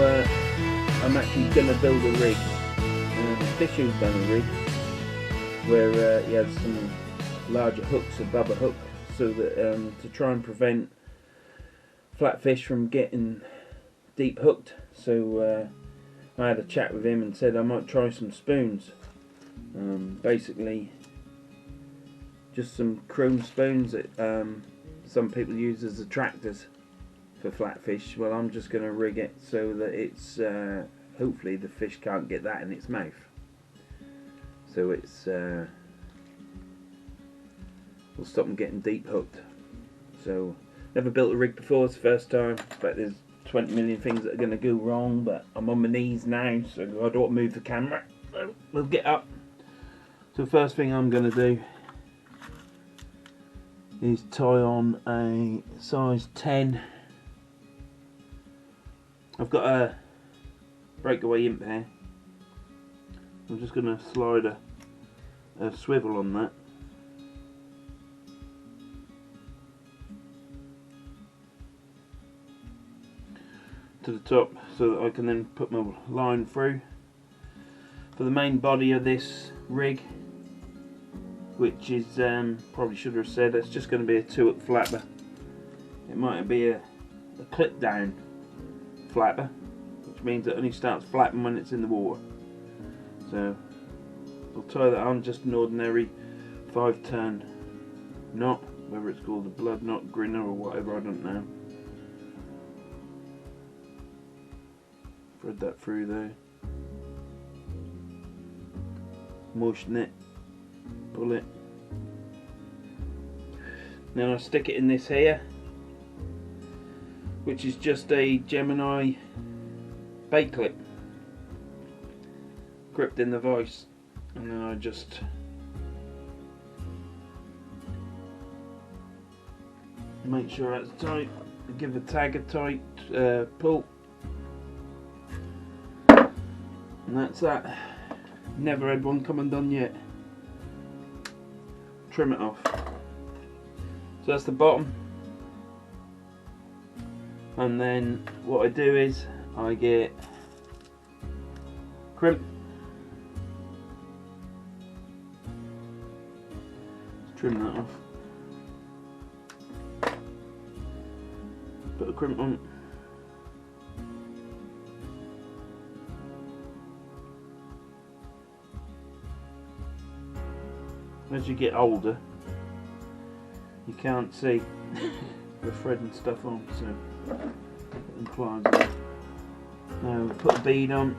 I'm actually going to build a rig. Fisher's done a rig where he has some larger hooks above a hook, so that to try and prevent flatfish from getting deep hooked. So I had a chat with him and said I might try some spoons. Basically just some chrome spoons that some people use as attractors for flatfish. Well, I'm just going to rig it so that it's hopefully the fish can't get that in its mouth, so it's will stop them getting deep hooked. So never built a rig before, it's the first time, but there's 20 million things that are going to go wrong, but I'm on my knees now, so I don't want to move the camera, so we'll get up. So the first thing I'm going to do is tie on a size 10. I've got a breakaway imp here. I'm just going to slide a swivel on that. To the top, so that I can then put my line through. For the main body of this rig, which is, probably should have said, it's just going to be a 2-hook flapper. It might be a clip down flapper, which means it only starts flapping when it's in the water. So I'll tie that on, just an ordinary 5-turn knot, whether it's called a blood knot, grinner or whatever, I don't know. Thread that through there, moisten it, pull it. Now I stick it in this here, which is just a Gemini bait clip gripped in the vise, and then I just make sure that's tight, give the tag a tight pull, and that's that. Never had one come undone yet. Trim it off. So that's the bottom, and then what I do is I get crimp, trim that off, put a crimp on. As you get older, you can't see the thread and stuff on, so put them pliers on. Now we'll put a bead on.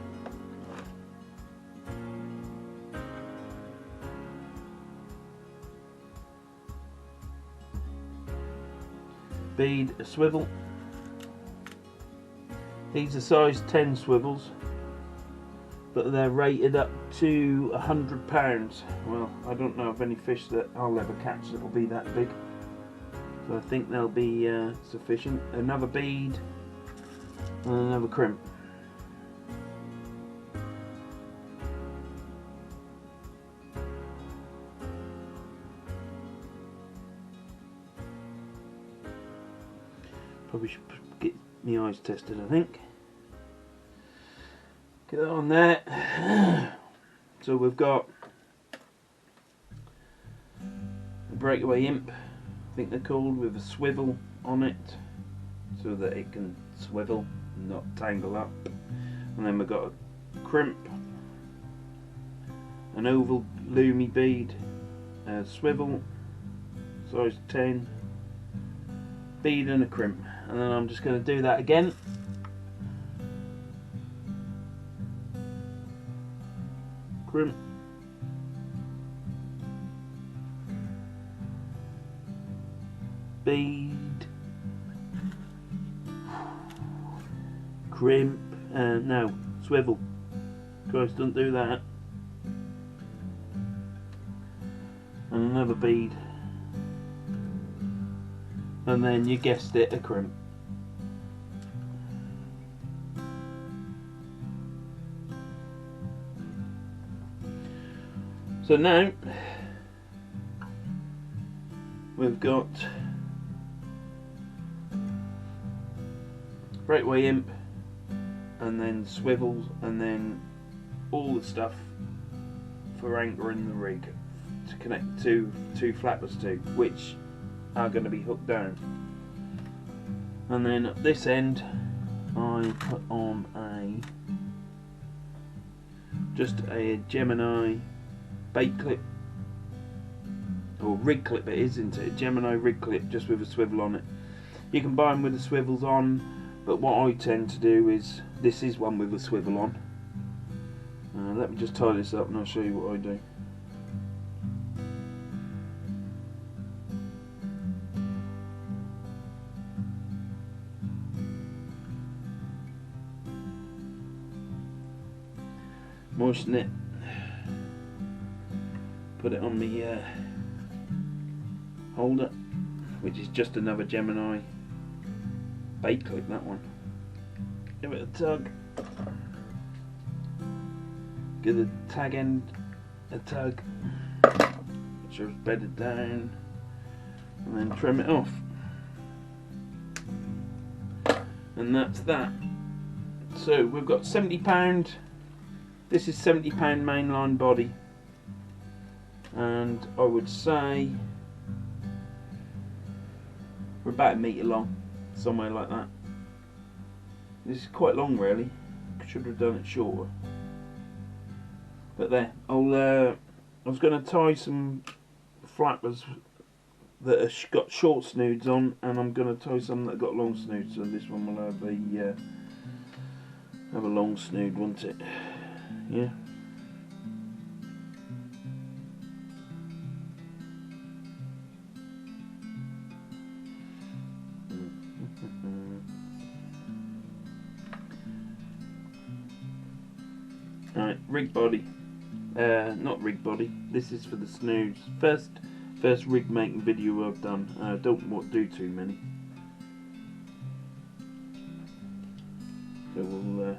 Bead, a swivel. These are size 10 swivels, but they're rated up to £100. Well, I don't know of any fish that I'll ever catch that will be that big, so I think they'll be sufficient. Another bead and another crimp. Probably should get my eyes tested, I think. Get that on there. So we've got a breakaway imp, I think they're called, with a swivel on it so that it can swivel and not tangle up. And then we've got a crimp, an oval loomy bead, a swivel, size 10, bead and a crimp. And then I'm just going to do that again. Crimp, bead, crimp, and no, swivel. Guys, don't do that. And another bead, and then you guessed it, a crimp. So now we've got breakaway imp and then swivels, and then all the stuff for anchoring the rig to connect to two flappers to, which are going to be hooked down. And then at this end I put on just a Gemini bait clip, or rig clip it is, isn't it? A Gemini rig clip just with a swivel on it. You can buy them with the swivels on, but what I tend to do is, this is one with a swivel on. Let me just tie this up and I'll show you what I do. Moisten it, put it on the holder, which is just another Gemini bait clip, that one. Give it a tug, give the tag end a tug, make sure it's bedded down, and then trim it off. And that's that. So we've got £70. This is £70 mainline body, and I would say we're about 1 metre long, somewhere like that. This is quite long really, should have done it shorter. But there, I was going to tie some flappers that have got short snoods on, and I'm going to tie some that have got long snoods, so this one will have a long snood, won't it? Yeah. Alright, rig body. Not rig body. This is for the snoods. First rig making video I've done. Don't do too many. So we'll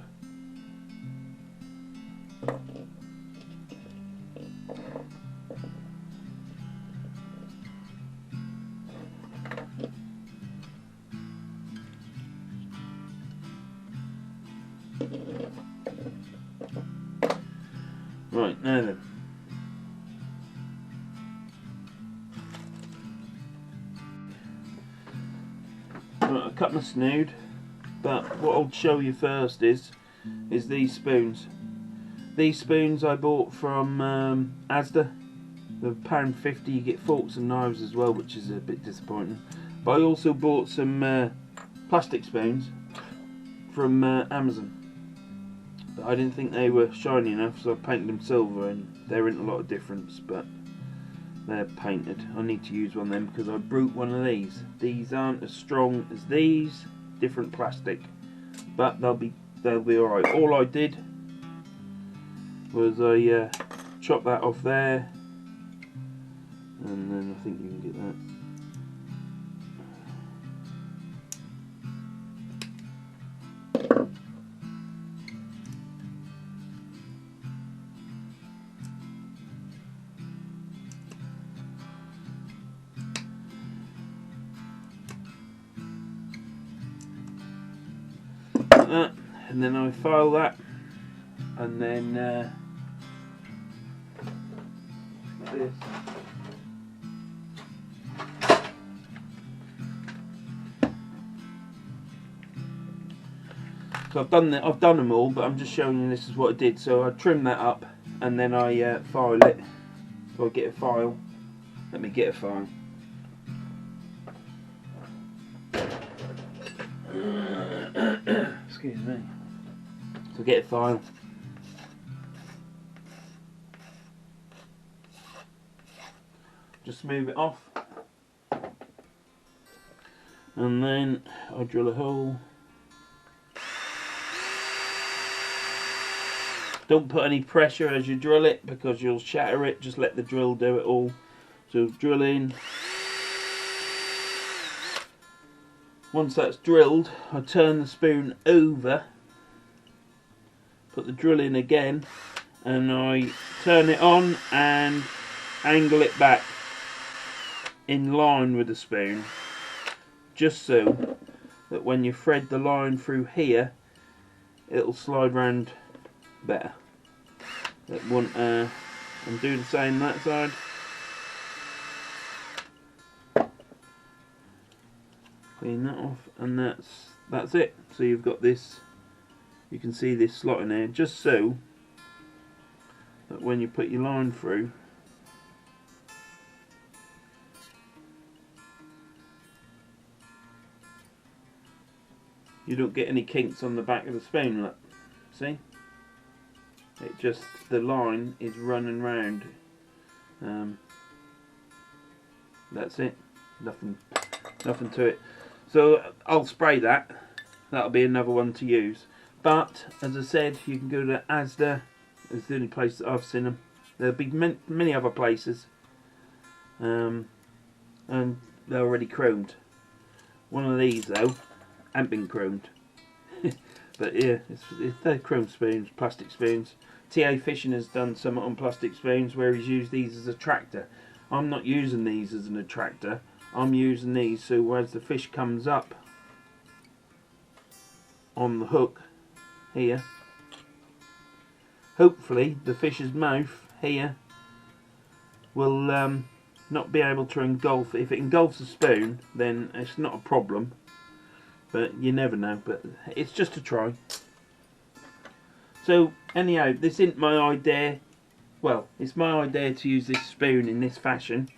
right, now then. Right, I cut my snood, but what I'll show you first is these spoons. These spoons I bought from Asda. They're £1.50. You get forks and knives as well, which is a bit disappointing. But I also bought some plastic spoons from Amazon. But I didn't think they were shiny enough, so I painted them silver, and there isn't a lot of difference, but they're painted. I need to use one of them because I broke one of these. These aren't as strong as these, different plastic, but they'll be alright. All I did was I chopped that off there, and then I think you can get that. And then I file that, and then this. So I've done them all, but I'm just showing you this is what I did. So I trim that up, and then I file it. So I get a file. Let me get a file. Excuse me. So get a file. Just smooth it off, and then I drill a hole. Don't put any pressure as you drill it because you'll shatter it. Just let the drill do it all. So drill in. Once that's drilled, I turn the spoon over, put the drill in again, and I turn it on and angle it back in line with the spoon, just so that when you thread the line through here, it'll slide round better. That one, and do the same that side. Clean that off, and that's it. So you've got this. You can see this slot in there, just so that when you put your line through, you don't get any kinks on the back of the spoon. Look, see? It just, the line is running round. That's it. Nothing to it. So I'll spray that. That'll be another one to use. But as I said, you can go to Asda. It's the only place that I've seen them. There'll be many other places, and they're already chromed. One of these though ain't been chromed. But yeah, they're chrome spoons, plastic spoons. TA Fishing has done some on plastic spoons where he's used these as a tractor. I'm not using these as an attractor. I'm using these so as the fish comes up on the hook here, hopefully the fish's mouth here will not be able to engulf. If it engulfs the spoon, then it's not a problem, but you never know. But it's just a try. So anyhow, this isn't my idea. Well, it's my idea to use this spoon in this fashion.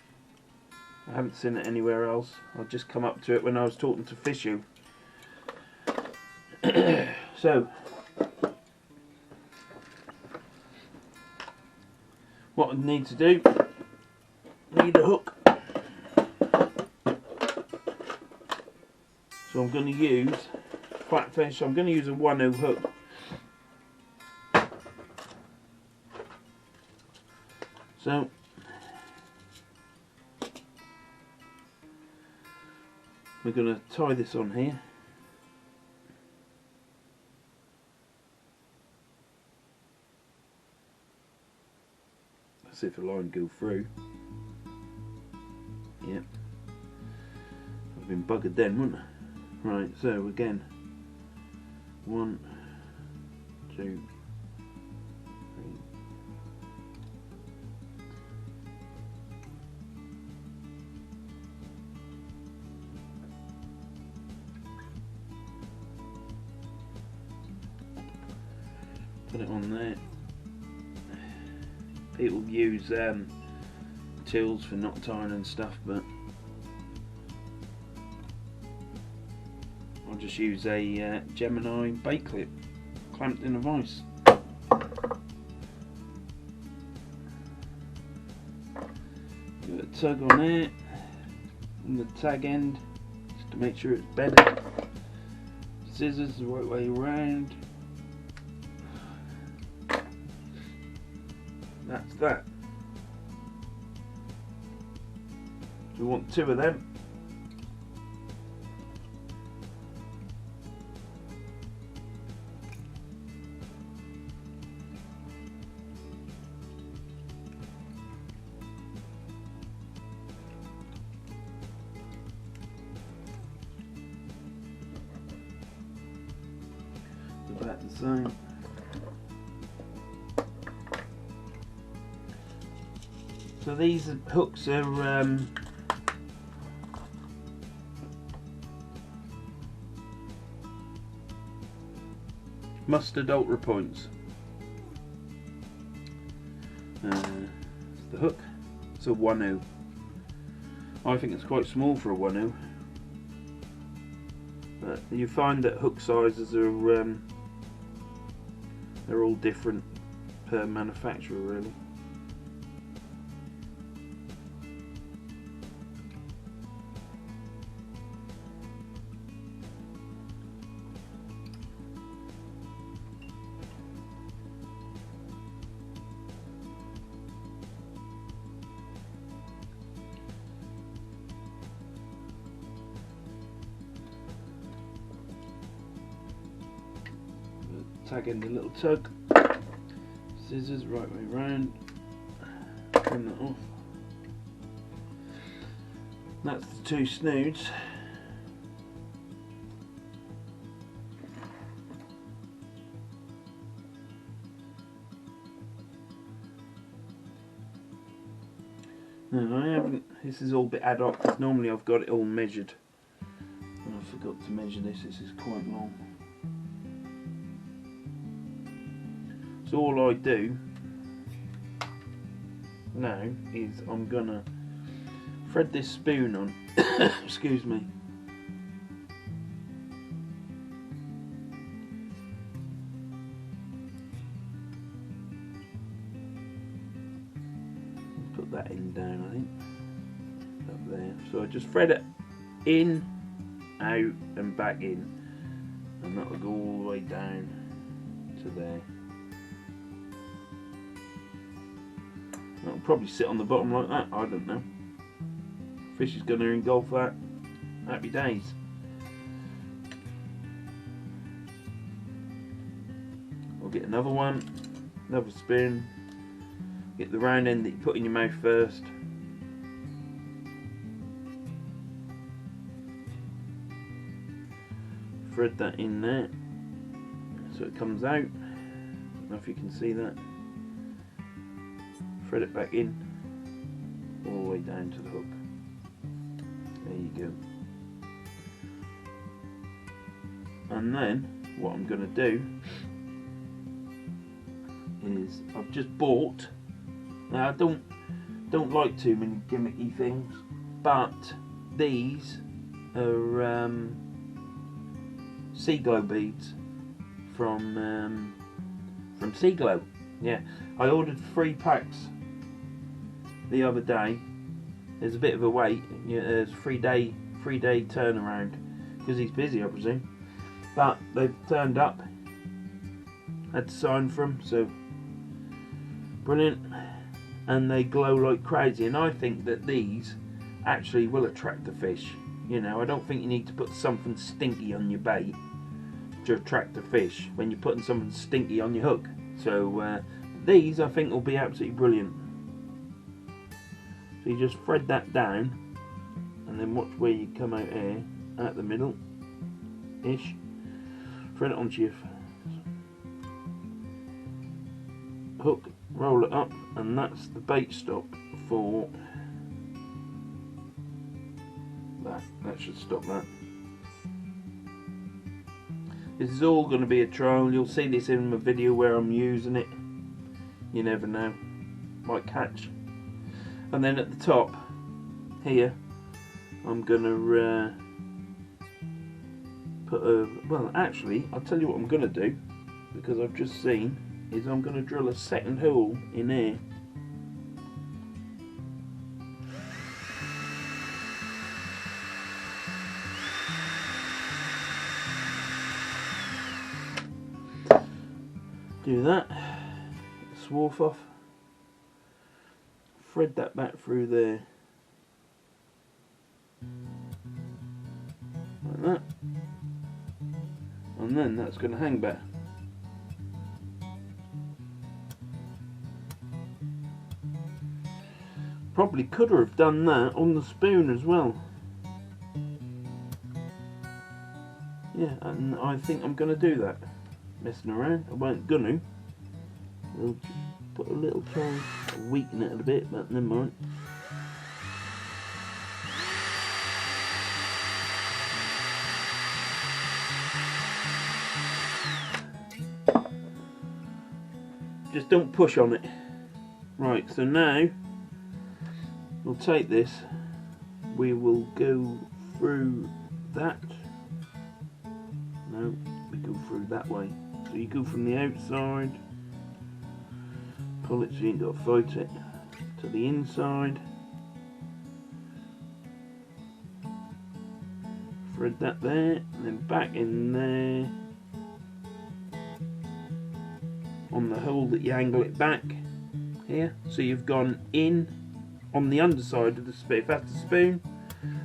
I haven't seen it anywhere else. I've just come up to it when I was talking to Fishu. So what I need to do, I need a hook. So I'm going to use flatfish. I'm going to use a 1/0 hook. So we're going to tie this on here. Let's see if the line go through. Yep. I've been buggered then, wouldn't I? Right, so again, 1, 2, 3. Put it on there. People use tools for knot tying and stuff, but I'll just use a Gemini bait clip clamped in a vice. Give it a tug on there, on the tag end, just to make sure it's bedded. Scissors the right way around. That's that. So we want 2 of them. About the same. So these hooks are mustard ultra points. The hook, it's a 1/0. I think it's quite small for a 1/0, but you find that hook sizes are they're all different per manufacturer, really. Tag in the little tug, scissors right way round, trim that off. That's the 2 snoods. No, I haven't. This is all a bit ad hoc because normally I've got it all measured. And I forgot to measure this. This is quite long. So all I do now is I'm gonna thread this spoon on. Excuse me. Put that in down, I think. Up there. So I just thread it in, out and back in. And that'll go all the way down to there. That'll probably sit on the bottom like that, I don't know. Fish is going to engulf that. Happy days. I'll get another one, another spoon. Get the round end that you put in your mouth first. Thread that in there so it comes out. I don't know if you can see that. Thread it back in all the way down to the hook. There you go. And then what I'm going to do is I've just bought. Now I don't like too many gimmicky things, but these are sea glow beads from Sea Glow. Yeah, I ordered 3 packs the other day. There's a bit of a wait. Yeah, there's 3-day turnaround because he's busy, I presume. But they've turned up. Had to sign for them, so brilliant. And they glow like crazy. And I think that these actually will attract the fish. You know, I don't think you need to put something stinky on your bait to attract the fish when you're putting something stinky on your hook. So these I think will be absolutely brilliant. So you just thread that down and then watch where you come out here at the middle ish. Thread it onto your hook, roll it up, and that's the bait stop for that. That should stop that. This is all going to be a trial. You'll see this in my video where I'm using it. You never know. Might catch. And then at the top here I'm going to put a... Well, actually, I'll tell you what I'm going to do, because I've just seen, is I'm going to drill a second hole in here. Do that, get the swarf off, thread that back through there, like that, and then that's going to hang back. Probably could have done that on the spoon as well. Yeah, and I think I'm going to do that. Messing around, I won't gonna. I'll just put a little try, weaken it a bit, but never mind. Just don't push on it. Right, so now we'll take this. We will go through that. No, we go through that way. So you go from the outside, pull it so you ain't got to fight it, to the inside, thread that there, and then back in there, on the hole that you angle it back, here. So you've gone in on the underside of the spoon. If that's the spoon,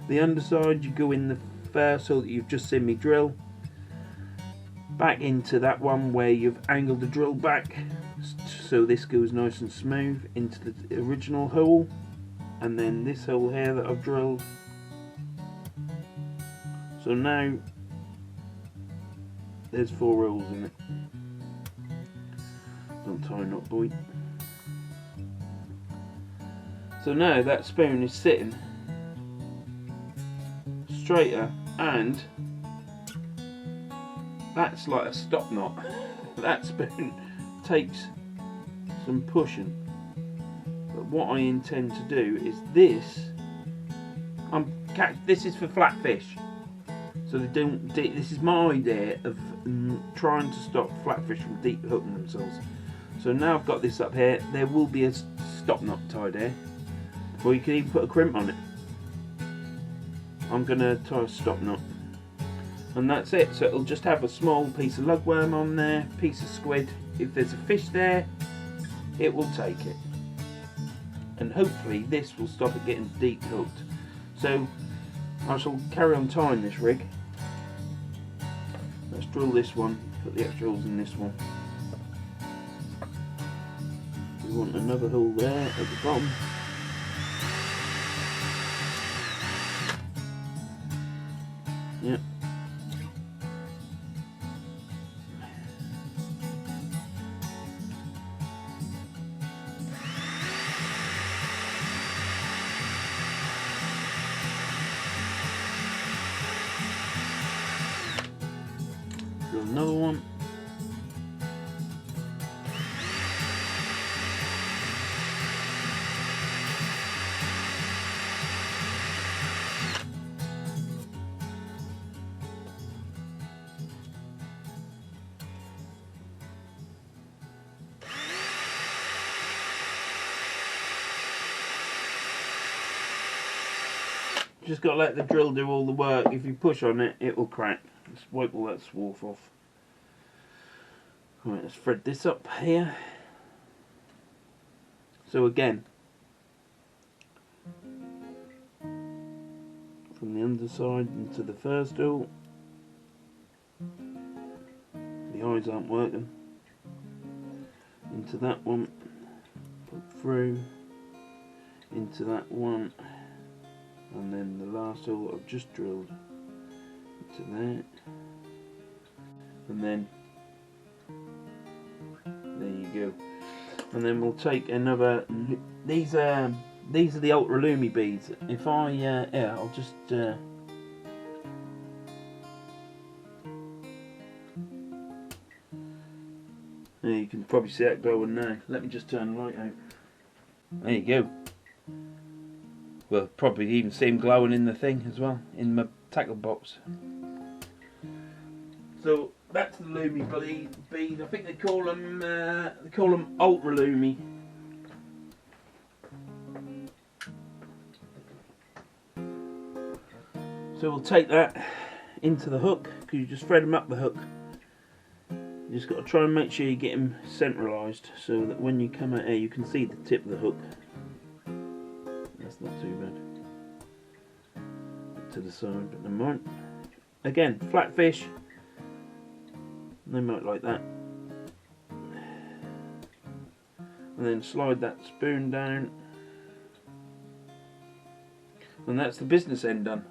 the underside, you go in the first hole that you've just seen me drill, back into that one where you've angled the drill back, so this goes nice and smooth into the original hole, and then this hole here that I've drilled. So now there's 4 holes in it. Don't tie a knot, boy. So now that spoon is sitting straighter, and that's like a stop knot. That spoon takes some pushing. But what I intend to do is this. This is for flatfish, so they don't. This is my idea of trying to stop flatfish from deep hooking themselves. So now I've got this up here. There will be a stop knot tied here, or you can even put a crimp on it. I'm gonna tie a stop knot, and that's it. So it'll just have a small piece of lugworm on there, piece of squid. If there's a fish there, it will take it, and hopefully this will stop it getting deep hooked. So I shall carry on tying this rig. Let's drill this one, put the extra holes in this one. We want another hole there at the bottom. Yep. Drill another one. Just got to let the drill do all the work. If you push on it, it will crack. Let's wipe all that swarf off. Right, let's thread this up here. So again, from the underside into the first hole. The eyes aren't working. Into that one, put through, into that one, and then the last hole I've just drilled into that, and then there you go. And then we'll take another. These are the ultra lumi beads. If I yeah, I'll just yeah, you can probably see that glowing now. Let me just turn the light out. There you go. Well, probably even see them glowing in the thing as well, in my tackle box. So back to the lumi bead. I think they call them ultra lumi. So we'll take that into the hook, because you just thread them up the hook. You just got to try and make sure you get them centralised, so that when you come out here you can see the tip of the hook. That's not too bad. To the side, but never mind. Again, flatfish, they might like that. And then slide that spoon down, and that's the business end done.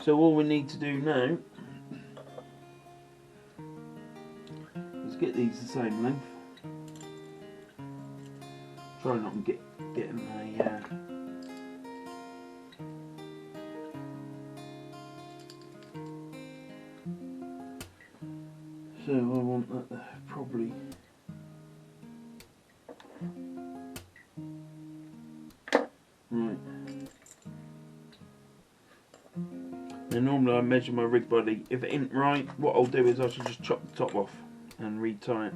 So all we need to do now is get these the same length. Try not to get them a so I want that probably right. Now normally I measure my rig body. If it ain't right, what I'll do is I shall just chop the top off and retie it.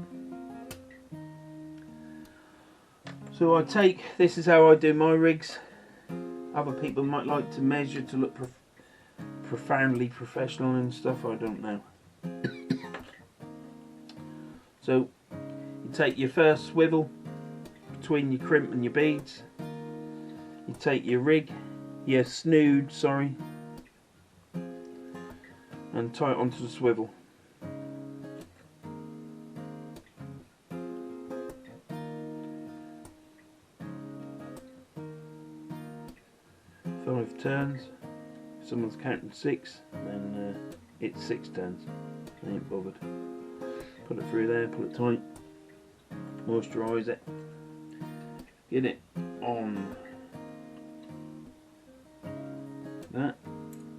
So I take, this is how I do my rigs. Other people might like to measure to look profoundly professional and stuff, I don't know. So you take your first swivel between your crimp and your beads. You take your rig, your snood, sorry, and tie it onto the swivel. Five turns. If someone's counting 6, then it's 6 turns. They ain't bothered. Put it through there, pull it tight, moisturise it, get it on that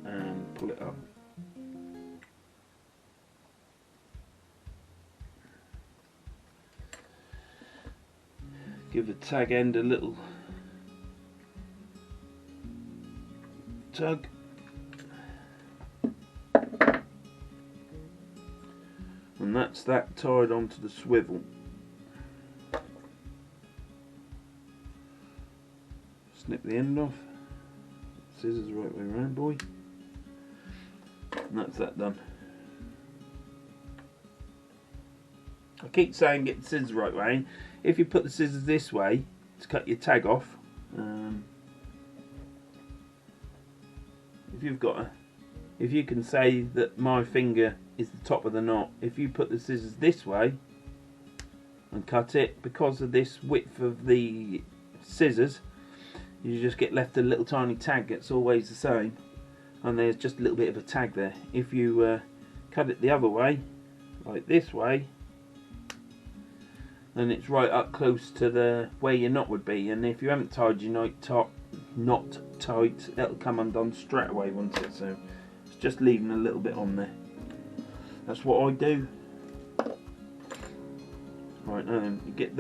and pull it up. Give the tag end a little tug. And that's that tied onto the swivel. Snip the end off. Scissors the right way around, boy. And that's that done. I keep saying get the scissors the right way. If you put the scissors this way to cut your tag off, if you can say that my finger is the top of the knot, if you put the scissors this way and cut it, because of this width of the scissors, you just get left a little tiny tag that's always the same, and there's just a little bit of a tag there. If you cut it the other way, like this way, then it's right up close to the where your knot would be, and if you haven't tied your knot tight, it'll come undone straight away, won't it? So it's just leaving a little bit on there. That's what I do. Right, now then, you get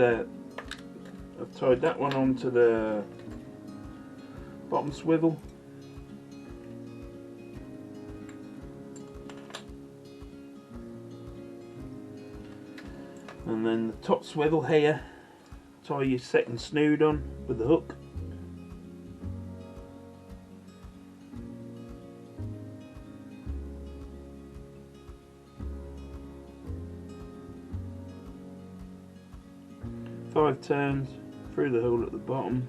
I've tied that one onto the bottom swivel. And then the top swivel here, tie your second snood on with the hook. Five turns through the hole at the bottom.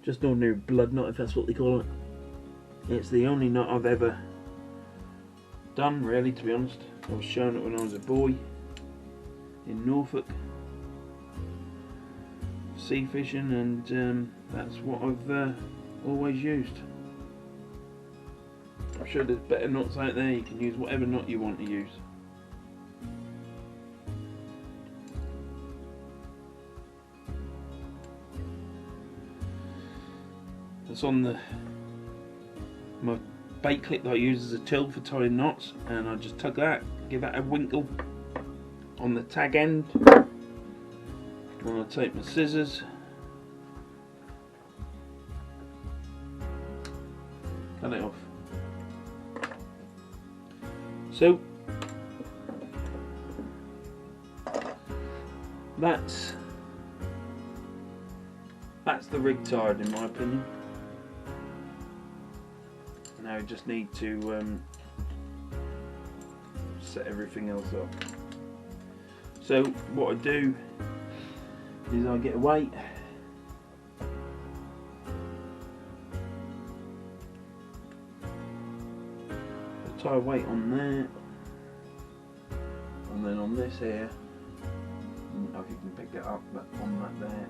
Just an ordinary blood knot, if that's what they call it. It's the only knot I've ever done, really, to be honest. I was shown it when I was a boy in Norfolk, sea fishing, and that's what I've always used. I'm sure there's better knots out there. You can use whatever knot you want to use. That's on my bait clip that I use as a till for tying knots, and I just tug that, give that a winkle on the tag end, and I take my scissors, cut it off. So that's the rig tied, in my opinion. Now we just need to set everything else up. So what I do is I get a weight, I tie a weight on there, and then on this here, I don't know if you can pick it up, but on that there,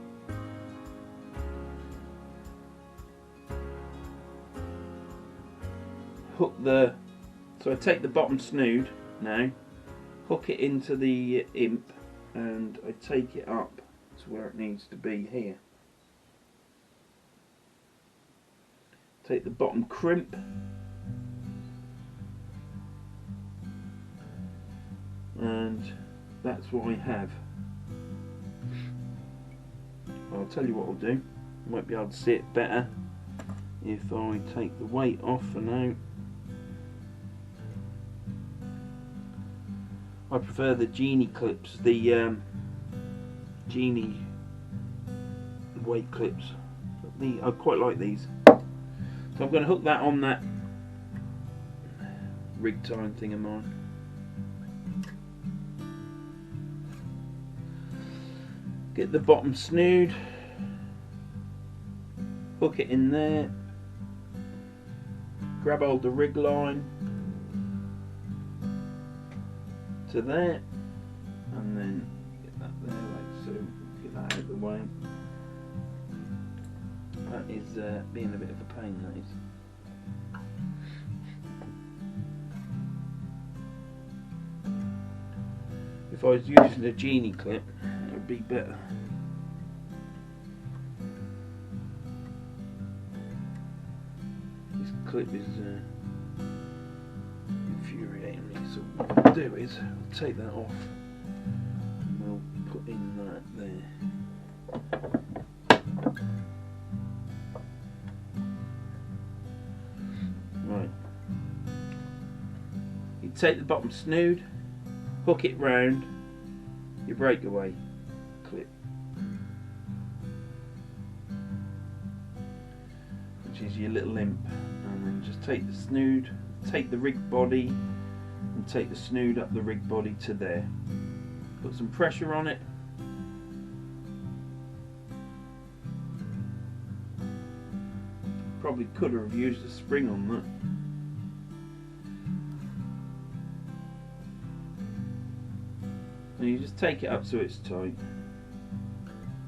hook so I take the bottom snood now, hook it into the imp, and I take it up to where it needs to be here. Take the bottom crimp, and that's what I have. I'll tell you what I'll do. You might be able to see it better if I take the weight off for now. I prefer the genie clips, the genie weight clips. I quite like these. So I'm going to hook that on that rig tying thing of mine. Get the bottom snood, hook it in there, grab hold the rig line to there, and then get that there, like so. Get that out of the way. That is being a bit of a pain, that is. If I was using a genie clip, it would be better. clip is infuriating me, so what we'll do is we'll take that off and we'll put in that there. Right, you take the bottom snood, hook it round your breakaway clip, which is your little imp, and then just take the snood, take the rig body and take the snood up the rig body to there. Put some pressure on it. Probably could have used a spring on that. And you just take it up so it's tight.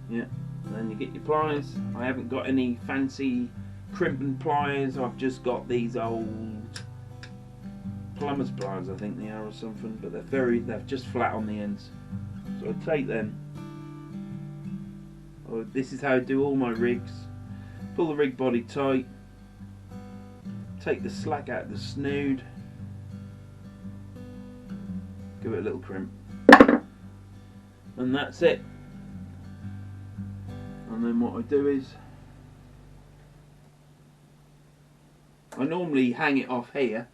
Yeah. And then you get your pliers. I haven't got any fancy crimping pliers. I've just got these old plumber's pliers, I think they are, or something. But they're just flat on the ends. So I take them. Oh, this is how I do all my rigs. Pull the rig body tight. Take the slack out of the snood. Give it a little crimp. And that's it. And then what I do is I normally hang it off here,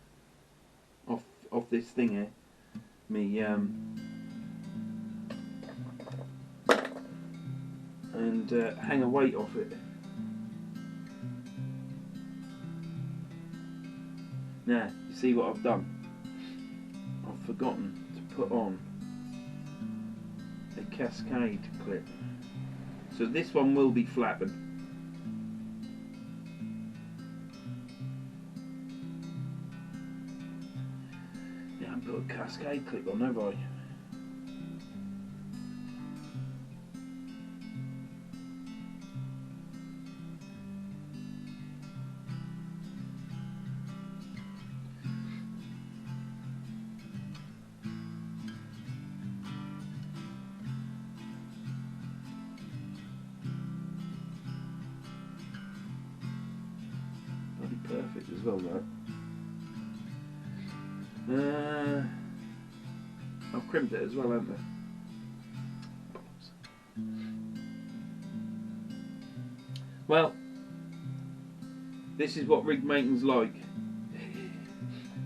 off this thing here, and hang a weight off it. Now, you see what I've done? I've forgotten to put on a cascade clip. So this one will be flapping. Yeah, I haven't put a cascade clip on, have I? Perfect as well, that. I've crimped it as well, haven't I? Well, this is what rig maintenance like.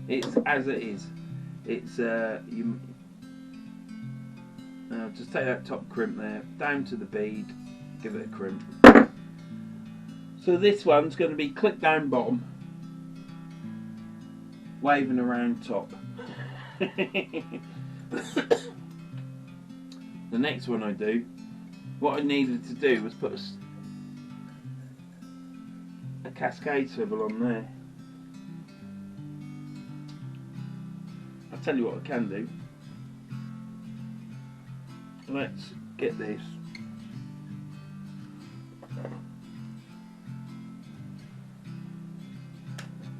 It's as it is. It's you just take that top crimp there, down to the bead, give it a crimp. So this one's going to be clip down bottom, waving around top. The next one I do, what I needed to do was put a cascade swivel on there. I'll tell you what I can do. Let's get this.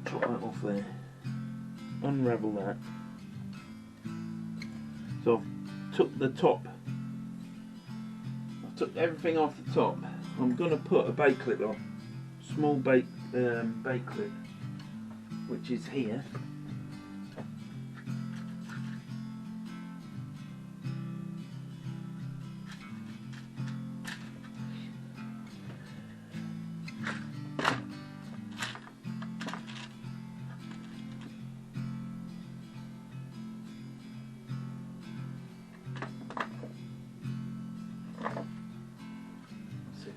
Chop that off there. Unravel that. So I've took the top. I've took everything off the top. I'm going to put a bait clip on. Small bait clip, which is here.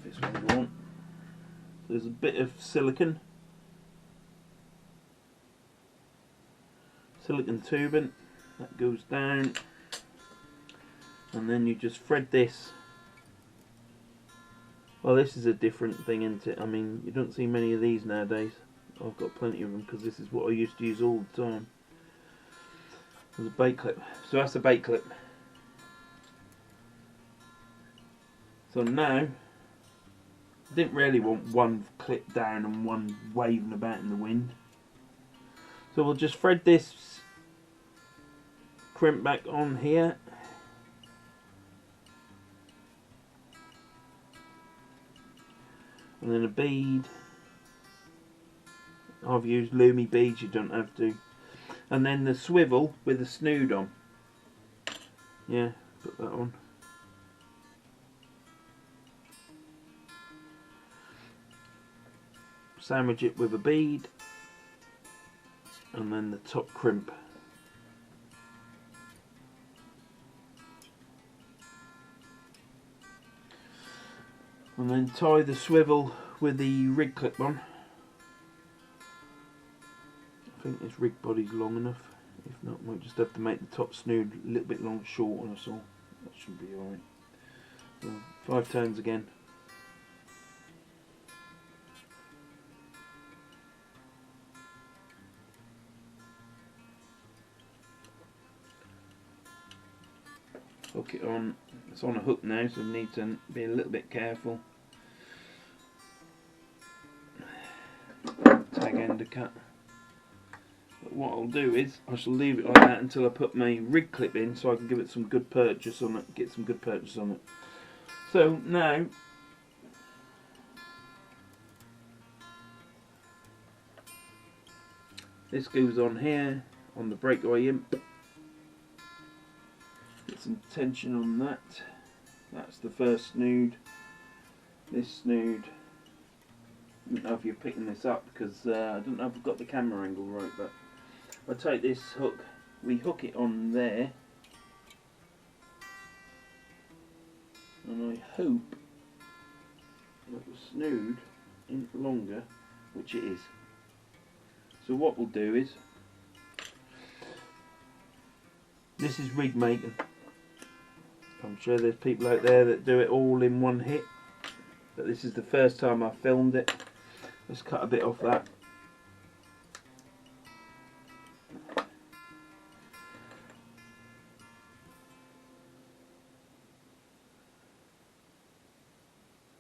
This one we want. There's a bit of silicone tubing that goes down, and then you just thread this. Well, this is a different thing, isn't it? I mean, you don't see many of these nowadays. I've got plenty of them because this is what I used to use all the time. There's a bait clip. So that's a bait clip. So now, I didn't really want one clip down and one waving about in the wind. So we'll just thread this crimp back on here. And then a bead. I've used Lumi beads, you don't have to. And then the swivel with the snood on. Yeah, put that on. Sandwich it with a bead. And then the top crimp. And then tie the swivel with the rig clip on. I think this rig body's long enough. If not, we'll just have to make the top snood a little bit shorter or so. That should be alright. So 5 turns again. Hook it on. It's on a hook now, so we need to be a little bit careful. Tag end to cut. But what I'll do is I shall leave it like that until I put my rig clip in, so I can give it some good purchase on it. Get some good purchase on it. So now this goes on here on the breakaway imp. Get some tension on that. That's the first snood. This snood, I don't know if you're picking this up because I don't know if I've got the camera angle right, but I take this hook, we hook it on there, and I hope that the snood isn't longer, which it is. So what we'll do is, this is rig making. I'm sure there's people out there that do it all in one hit, but this is the first time I filmed it. Let's cut a bit off that.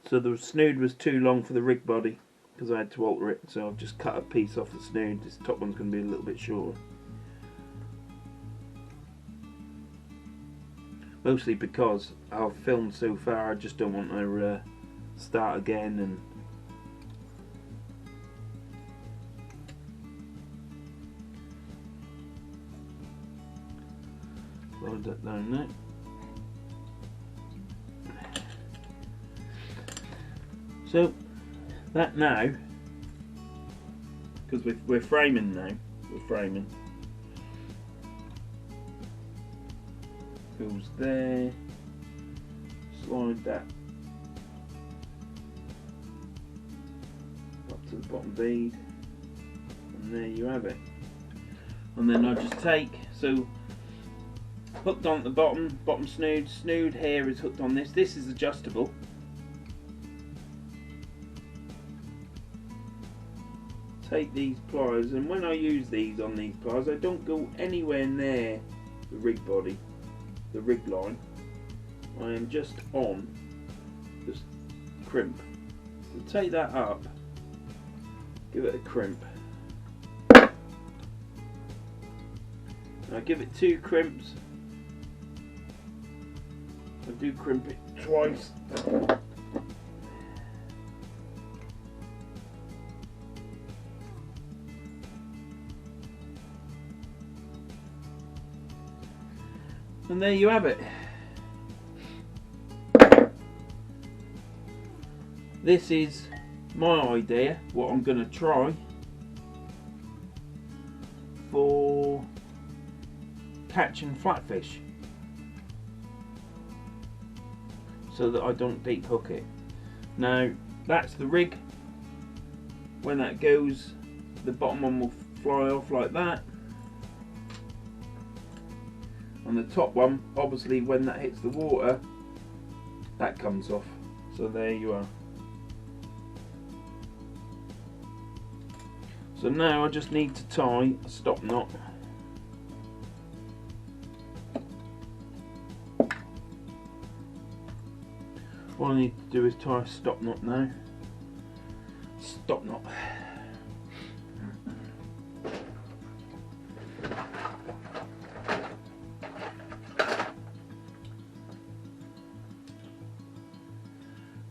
So the snood was too long for the rig body because I had to alter it, so I've just cut a piece off the snood. This top one's going to be a little bit shorter. Mostly because I've filmed so far, I just don't want to start again and load that down there. So that now, because we're framing now, goes there, slide that up to the bottom bead, and there you have it. And then I just take, so hooked on at the bottom snood here is hooked on this. This is adjustable. Take these pliers, and when I use these on these pliers, I don't go anywhere near the rig body, the rig line. I am just on this crimp. So take that up, give it a crimp. I give it 2 crimps. I do crimp it twice. And there you have it. This is my idea, what I'm going to try for catching flatfish, so that I don't deep hook it. Now that's the rig. When that goes, the bottom one will fly off like that. And the top one, obviously when that hits the water, that comes off. So there you are. So now I just need to tie a stop knot. All I need to do is tie a stop knot now. Stop knot.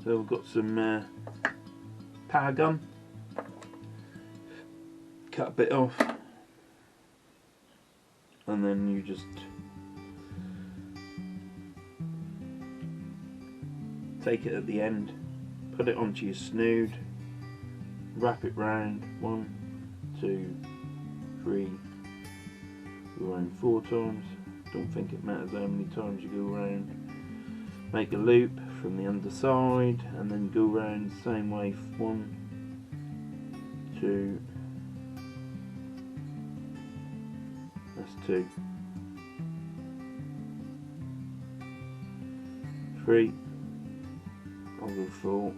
So we've got some power gun. cut a bit off, and then you just take it at the end, put it onto your snood, wrap it round 1, 2, 3, go around 4 times. Don't think it matters how many times you go around. Make a loop from the underside and then go around the same way. 1, 2, that's 2, 3, I'll go 4,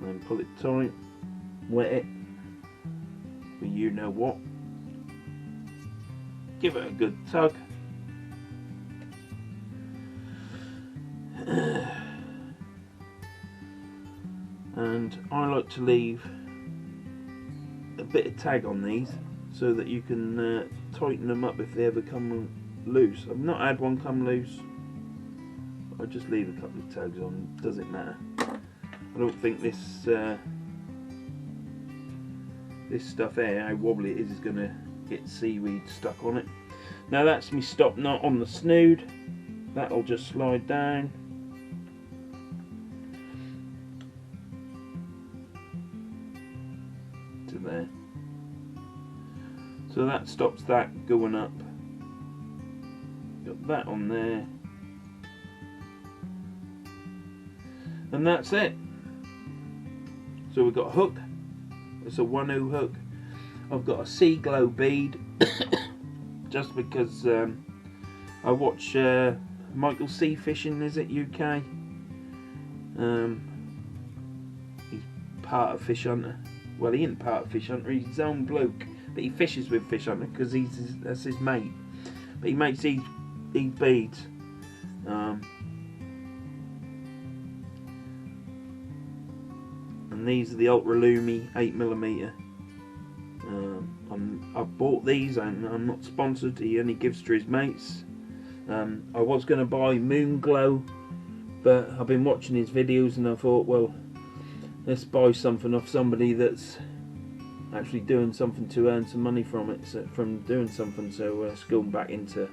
and then pull it tight, wet it, but you know what, give it a good tug, and I like to leave a bit of tag on these so that you can tighten them up if they ever come loose. I've not had one come loose. I just leave a couple of tags on, doesn't matter. I don't think this this stuff here, how wobbly it is going to get seaweed stuck on it. Now that's my stop knot on the snood. That'll just slide down. To there. So that stops that going up. Got that on there. And that's it. So we've got a hook. It's a 1/0 hook. I've got a sea glow bead just because I watch Michael C Fishing, is it UK? He's part of Fish Hunter. Well, he isn't part of Fish Hunter, he's his own bloke, but he fishes with Fish Hunter because that's his mate. But he makes these beads. And these are the Ultra Lumi 8mm. I've bought these and I'm not sponsored, he only gives to his mates. I was going to buy Moon Glow, but I've been watching his videos and I thought, well, let's buy something off somebody that's actually doing something to earn some money from it, from doing something. So let's go back into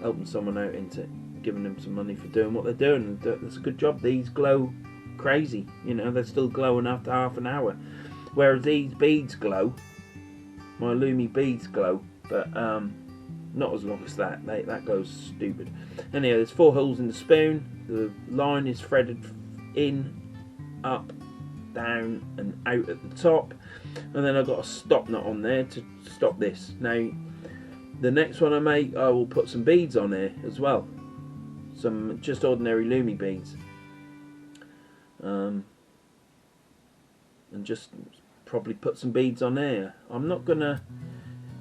helping someone out, into giving them some money for doing what they're doing. That's a good job. These glow crazy, you know, they're still glowing after half an hour, whereas these beads glow, my Lumi beads glow, but not as long as that. That goes stupid. Anyway, there's 4 holes in the spoon. The line is threaded in, up, down and out at the top, and then I've got a stop knot on there to stop this. Now the next one I make, I will put some beads on here as well, some just ordinary Lumi beads, and just probably put some beads on there. I'm not gonna,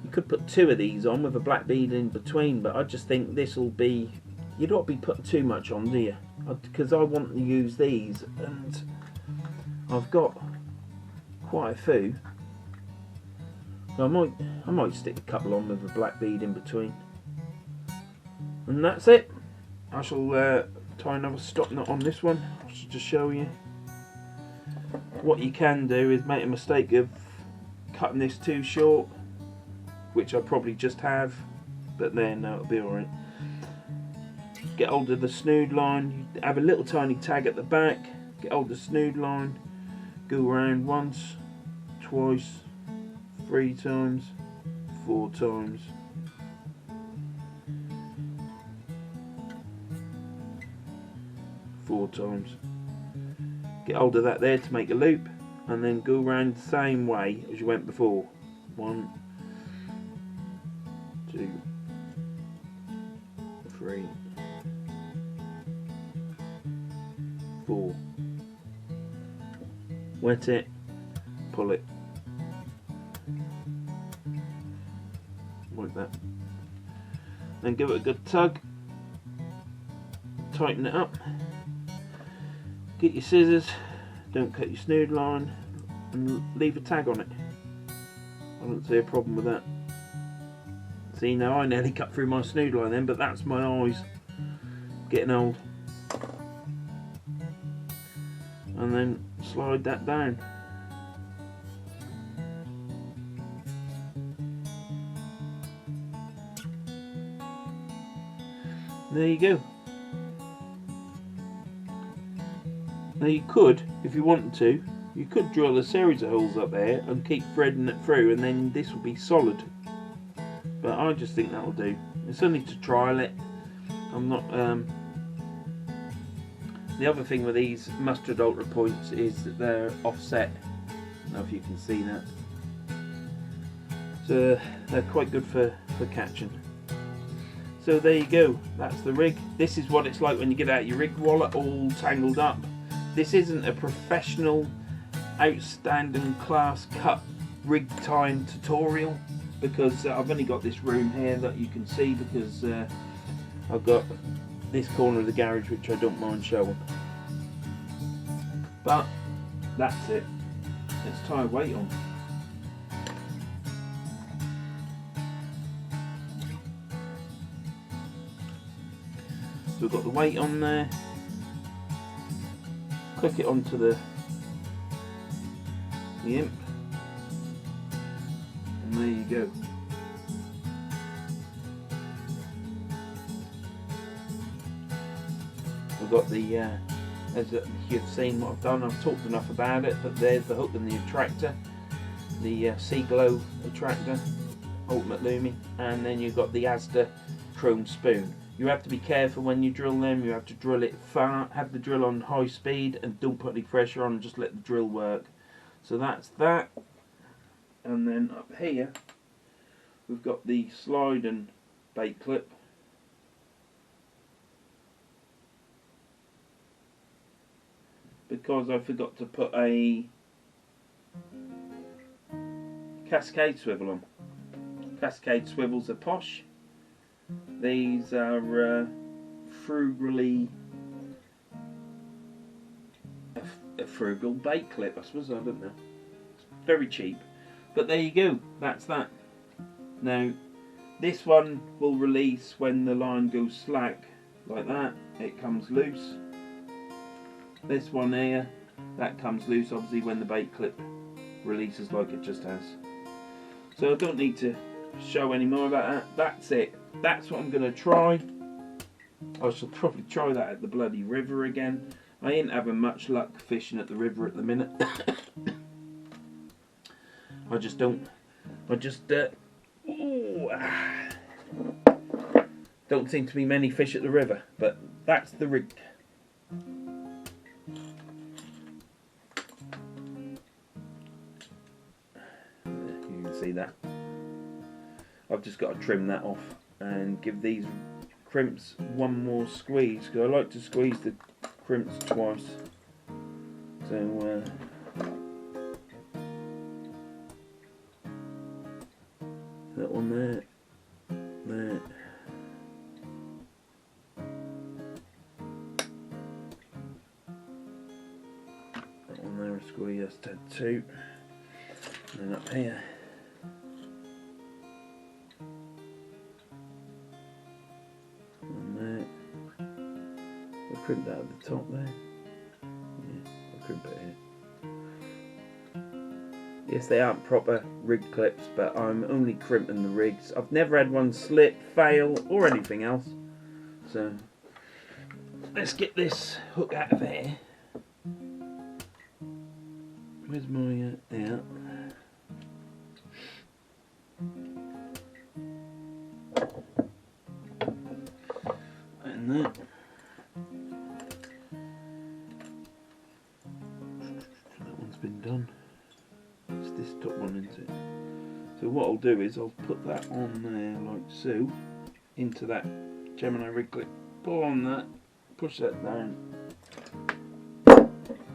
you could put 2 of these on with a black bead in between, but I just think this will be, you don't be putting too much on, do you? Because I want to use these, and I've got quite a few, so I might stick a couple on with a black bead in between, and that's it. I shall tie another stop knot on this one. I should just show you. What you can do is make a mistake of cutting this too short, which I probably just have, but then it'll be alright. Get hold of the snood line, you have a little tiny tag at the back, get hold of the snood line, go around once, twice, 3 times, 4 times, 4 times. Get hold of that there to make a loop, and then go around the same way as you went before. 1, 2, 3, 4. Wet it, pull it, like that. Then give it a good tug, tighten it up. Get your scissors, don't cut your snood line, and leave a tag on it. I don't see a problem with that. See, now I nearly cut through my snood line then, but that's my eyes getting old. And then slide that down. There you go. Now you could, if you wanted to, you could drill a series of holes up there and keep threading it through, and then this will be solid. But I just think that'll do. It's only to trial it. I'm not. The other thing with these mustard ultra points is that they're offset. I don't know if you can see that. So they're quite good for catching. So there you go. That's the rig. This is what it's like when you get out your rig wallet all tangled up. This isn't a professional, outstanding class cut rig time tutorial, because I've only got this room here that you can see, because I've got this corner of the garage which I don't mind showing. But that's it. Let's tie a weight on. So we've got the weight on there. Click it onto the imp, and there you go. We've got the, as you've seen what I've done, I've talked enough about it, but there's the hook and the attractor, the Sea Glow attractor, Ultimate Lumi, and then you've got the Asda chrome spoon. You have to be careful when you drill them. You have to drill it far, have the drill on high speed, and don't put any pressure on, just let the drill work. So that's that. And then up here we've got the slide and bait clip. Because I forgot to put a cascade swivel on. Cascade swivels are posh. These are frugally a frugal bait clip, I suppose. I don't know. It's very cheap, but there you go. That's that. Now, this one will release when the line goes slack, like that. It comes loose. This one here, that comes loose, obviously, when the bait clip releases, like it just has. So I don't need to show any more about that. That's it. That's what I'm going to try. I shall probably try that at the bloody river again. I ain't having much luck fishing at the river at the minute. I just don't. I just don't seem to be many fish at the river. But that's the rig. You can see that. I've just got to trim that off and give these crimps one more squeeze, because I like to squeeze the crimps twice. So that one there, there. That one there, a squeeze, that's dead too. And then up here. Crimp that at the top there. Yeah, I'll crimp it here. Yes, they aren't proper rig clips, but I'm only crimping the rigs. I've never had one slip, fail, or anything else. So let's get this hook out of here. Where's my there? And that. Been done. It's this top one, isn't it? So what I'll do is I'll put that on there like so, into that Gemini rig clip, pull on that, push that down,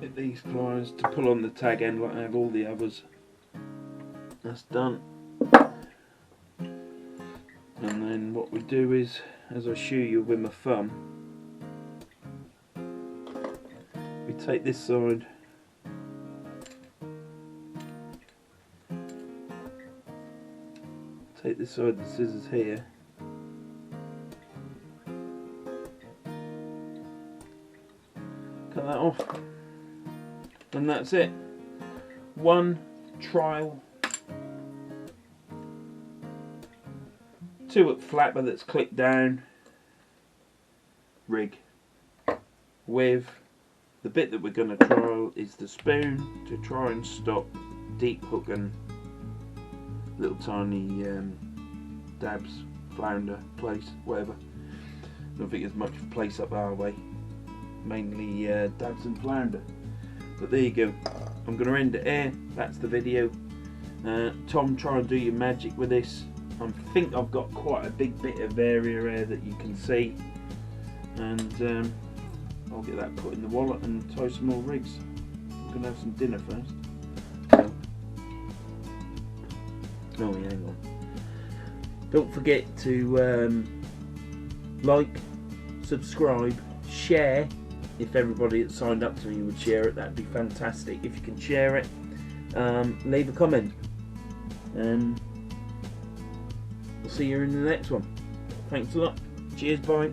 get these pliers to pull on the tag end like I have all the others. That's done. And then what we do is, as I show you with my thumb, we take this side, take this side of the scissors here, cut that off, and that's it. One trial, 2 at flapper that's clicked down, rig with the bit that we're going to trial is the spoon to try and stop deep hooking little tiny dabs, flounder, plaice, whatever. I don't think there's much plaice up our way, mainly dabs and flounder. But there you go, I'm going to end it here. That's the video. Tom, try and do your magic with this. I think I've got quite a big bit of area here that you can see, and I'll get that put in the wallet and tie some more rigs. I'm going to have some dinner first. So. Oh, yeah, hang on. Don't forget to like, subscribe, share. If everybody that signed up to me would share it, that'd be fantastic. If you can share it, leave a comment. And we'll see you in the next one. Thanks a lot. Cheers, bye.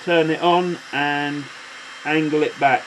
Turn it on and angle it back.